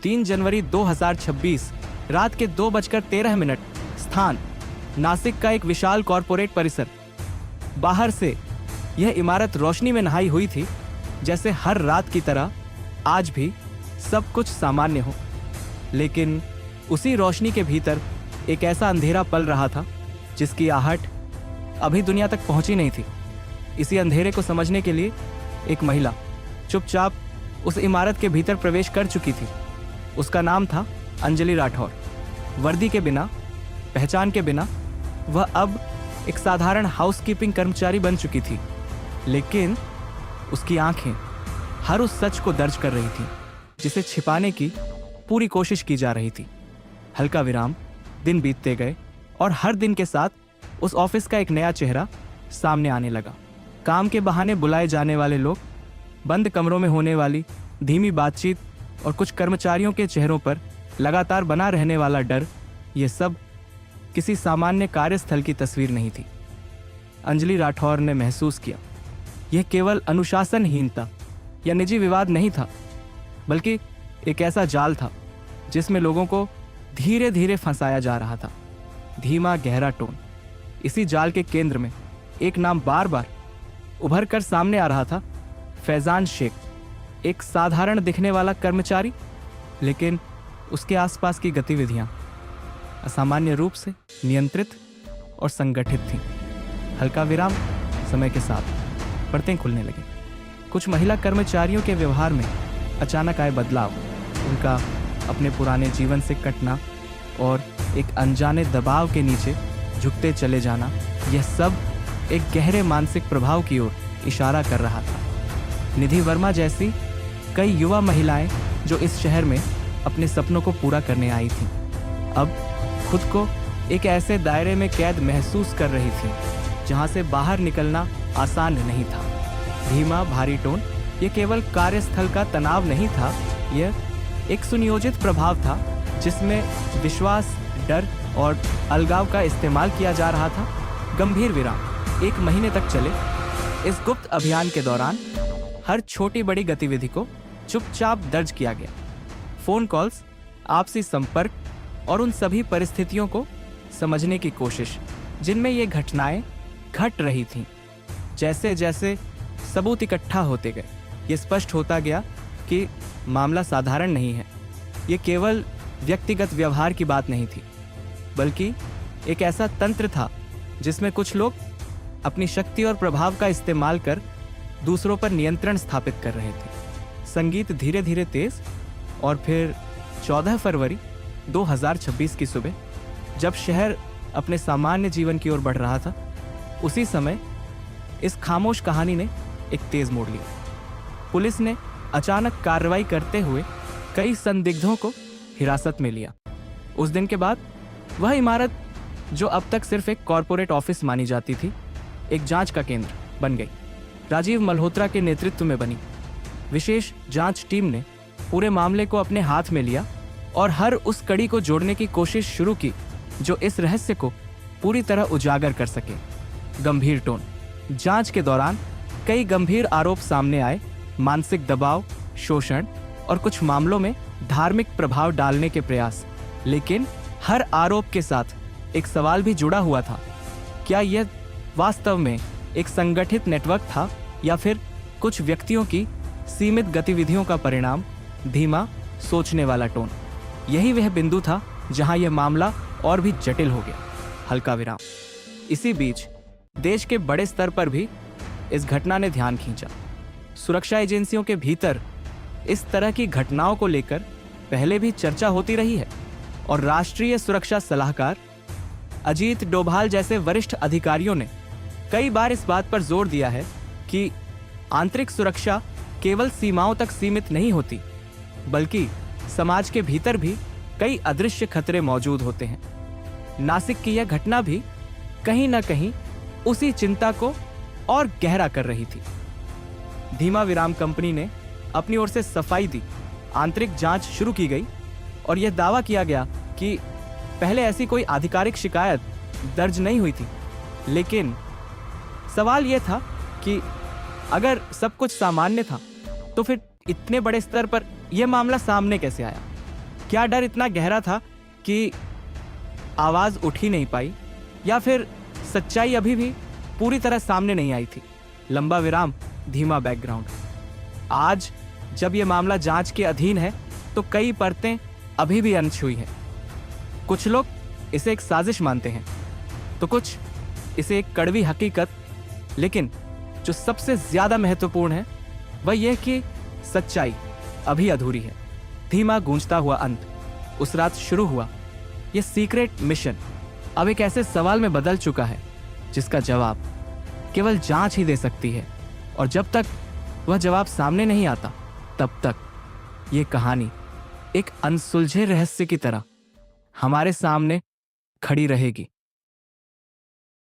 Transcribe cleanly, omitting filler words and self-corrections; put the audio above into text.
3 जनवरी 2026 रात के 2:13 स्थान नासिक का एक विशाल कॉरपोरेट परिसर। बाहर से यह इमारत रोशनी में नहाई हुई थी, जैसे हर रात की तरह आज भी सब कुछ सामान्य हो। लेकिन उसी रोशनी के भीतर एक ऐसा अंधेरा पल रहा था जिसकी आहट अभी दुनिया तक पहुंची नहीं थी। इसी अंधेरे को समझने के लिए एक महिला चुपचाप उस इमारत के भीतर प्रवेश कर चुकी थी। उसका नाम था अंजलि राठौर। वर्दी के बिना, पहचान के बिना वह अब एक साधारण हाउसकीपिंग कर्मचारी बन चुकी थी, लेकिन उसकी आंखें हर उस सच को दर्ज कर रही थी जिसे छिपाने की पूरी कोशिश की जा रही थी। हल्का विराम, दिन बीतते गए और हर दिन के साथ उस ऑफिस का एक नया चेहरा सामने आने लगा। काम के बहाने बुलाए जाने वाले लोग, बंद कमरों में होने वाली धीमी बातचीत और कुछ कर्मचारियों के चेहरों पर लगातार बना रहने वाला डर, ये सब किसी सामान्य कार्यस्थल की तस्वीर नहीं थी। अंजलि राठौर ने महसूस किया यह केवल अनुशासनहीनता या निजी विवाद नहीं था, बल्कि एक ऐसा जाल था जिसमें लोगों को धीरे धीरे फंसाया जा रहा था। धीमा गहरा टोन। इसी जाल के केंद्र में एक नाम बार बार उभर कर सामने आ रहा था, फैजान शेख। एक साधारण दिखने वाला कर्मचारी, लेकिन उसके आसपास की गतिविधियां असामान्य रूप से नियंत्रित और संगठित थीं। हल्का विराम, समय के साथ परतें खुलने लगी। कुछ महिला कर्मचारियों के व्यवहार में अचानक आए बदलाव, उनका अपने पुराने जीवन से कटना और एक अनजाने दबाव के नीचे झुकते चले जाना, यह सब एक गहरे मानसिक प्रभाव की ओर इशारा कर रहा था। निधि वर्मा जैसी कई युवा महिलाएं जो इस शहर में अपने सपनों को पूरा करने आई थीं, अब खुद को एक ऐसे दायरे में कैद महसूस कर रही थीं जहां से बाहर निकलना आसान नहीं था। धीमा भारी टोन, यह केवल कार्यस्थल का तनाव नहीं था, यह एक सुनियोजित प्रभाव था जिसमें विश्वास, डर और अलगाव का इस्तेमाल किया जा रहा था। गंभीर विराम। 1 महीने तक चले इस गुप्त अभियान के दौरान हर छोटी बड़ी गतिविधि को चुपचाप दर्ज किया गया। फोन कॉल्स, आपसी संपर्क और उन सभी परिस्थितियों को समझने की कोशिश जिनमें ये घटनाएं घट रही थीं। जैसे जैसे सबूत इकट्ठा होते गए, ये स्पष्ट होता गया कि मामला साधारण नहीं है। ये केवल व्यक्तिगत व्यवहार की बात नहीं थी, बल्कि एक ऐसा तंत्र था जिसमें कुछ लोग अपनी शक्ति और प्रभाव का इस्तेमाल कर दूसरों पर नियंत्रण स्थापित कर रहे थे। संगीत धीरे धीरे तेज, और फिर 14 फरवरी 2026 की सुबह, जब शहर अपने सामान्य जीवन की ओर बढ़ रहा था, उसी समय इस खामोश कहानी ने एक तेज मोड़ लिया। पुलिस ने अचानक कार्रवाई करते हुए कई संदिग्धों को हिरासत में लिया। उस दिन के बाद वह इमारत, जो अब तक सिर्फ एक कॉरपोरेट ऑफिस मानी जाती थी, एक जांच का केंद्र बन गई। राजीव मल्होत्रा के नेतृत्व में बनी विशेष जांच टीम ने पूरे मामले को अपने हाथ में लिया और हर उस कड़ी को जोड़ने की कोशिश शुरू की जो इस रहस्य को पूरी तरह उजागर कर सके। गंभीर टोन। जांच के दौरान कई गंभीर आरोप सामने आए, मानसिक दबाव, शोषण और कुछ मामलों में धार्मिक प्रभाव डालने के प्रयास। लेकिन हर आरोप के साथ एक सवाल भी जुड़ा हुआ था, क्या यह वास्तव में एक संगठित नेटवर्क था या फिर कुछ व्यक्तियों की सीमित गतिविधियों का परिणाम? धीमा, सोचने वाला टोन। यही वह बिंदु था जहां यह मामला और भी जटिल हो गया। हल्का विराम। इसी बीच देश के बड़े स्तर पर भी इस घटना ने ध्यान खींचा। सुरक्षा एजेंसियों के भीतर इस तरह की घटनाओं को लेकर पहले भी चर्चा होती रही है और राष्ट्रीय सुरक्षा सलाहकार अजीत डोभाल जैसे वरिष्ठ अधिकारियों ने कई बार इस बात पर जोर दिया है कि आंतरिक सुरक्षा केवल सीमाओं तक सीमित नहीं होती, बल्कि समाज के भीतर भी कई अदृश्य खतरे मौजूद होते हैं। नासिक की यह घटना भी कहीं न कहीं उसी चिंता को और गहरा कर रही थी। धीमा विराम कंपनी ने अपनी ओर से सफाई दी। आंतरिक जांच शुरू की गई और यह दावा किया गया कि पहले ऐसी कोई आधिकारिक शिकायत दर्ज नहीं हुई थी। लेकिन सवाल यह था कि अगर सब कुछ सामान्य था, तो फिर इतने बड़े स्तर पर यह मामला सामने कैसे आया? क्या डर इतना गहरा था कि आवाज उठ ही नहीं पाई, या फिर सच्चाई अभी भी पूरी तरह सामने नहीं आई थी? लंबा विराम, धीमा बैकग्राउंड। आज जब यह मामला जांच के अधीन है तो कई परतें अभी भी अनछुई हैं। कुछ लोग इसे एक साजिश मानते हैं तो कुछ इसे एक कड़वी हकीकत, लेकिन जो सबसे ज्यादा महत्वपूर्ण है वह यह कि सच्चाई अभी अधूरी है। धीमा गूंजता हुआ अंत। उस रात शुरू हुआ यह सीक्रेट मिशन अब एक ऐसे सवाल में बदल चुका है जिसका जवाब केवल जांच ही दे सकती है, और जब तक वह जवाब सामने नहीं आता तब तक ये कहानी एक अनसुलझे रहस्य की तरह हमारे सामने खड़ी रहेगी।